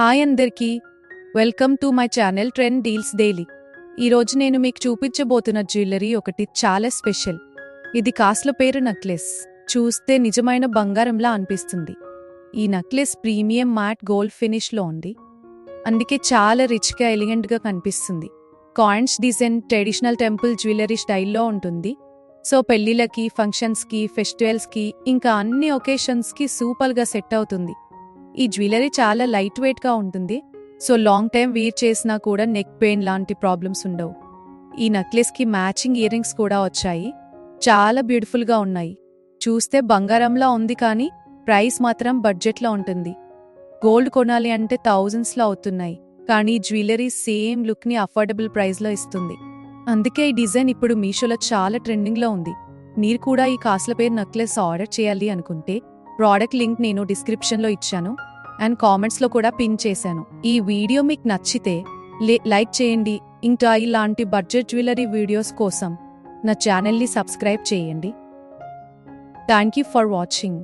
Hi అందరికీ, welcome to my channel trend deals daily. ఈరోజు నేను మీకు చూపించబోతున్న జ్యువెలరీ ఒకటి చాలా స్పెషల్. ఇది కాస్ట్ల పేరు నెక్లెస్. చూస్తే నిజమైన బంగారంలా అనిపిస్తుంది. ఈ నెక్లెస్ ప్రీమియం మ్యాట్ గోల్డ్ ఫినిష్లో ఉంది, అందుకే చాలా రిచ్గా ఎలిగెంట్గా కనిపిస్తుంది. Coins design traditional temple jewellery స్టైల్లో ఉంటుంది. సో పెళ్లిళ్ళకి, ఫంక్షన్స్కి, ఫెస్టివల్స్కి ఇంకా అన్ని ఒకేషన్స్కి సూపర్గా సెట్ అవుతుంది. ఈ జ్యువెలరీ చాలా లైట్ వెయిట్గా ఉంటుంది, సో లాంగ్ టైం వేర్ చేసినా కూడా నెక్ పెయిన్ లాంటి ప్రాబ్లమ్స్ ఉండవు. ఈ నెక్లెస్కి మ్యాచింగ్ ఇయర్ రింగ్స్ కూడా వచ్చాయి, చాలా బ్యూటిఫుల్గా ఉన్నాయి. చూస్తే బంగారంలా ఉంది, కానీ ప్రైస్ మాత్రం బడ్జెట్లో ఉంటుంది. గోల్డ్ కొనాలి అంటే థౌజండ్స్లో అవుతున్నాయి, కానీ జ్యువెలరీ సేమ్ లుక్ని అఫోర్డబుల్ ప్రైస్లో ఇస్తుంది. అందుకే ఈ డిజైన్ ఇప్పుడు మీషోలో చాలా ట్రెండింగ్లో ఉంది. మీరు కూడా ఈ కాస్ట్ల పేరు నెక్లెస్ ఆర్డర్ చేయాలి అనుకుంటే ప్రోడక్ట్ లింక్ నేను డిస్క్రిప్షన్లో ఇచ్చాను అండ్ కామెంట్స్లో కూడా పిన్ చేశాను. ఈ వీడియో మీకు నచ్చితే లైక్ చేయండి. ఇంకా ఇలాంటి బడ్జెట్ జ్యువెలరీ వీడియోస్ కోసం నా ఛానల్ని సబ్స్క్రైబ్ చేయండి. Thank you for watching.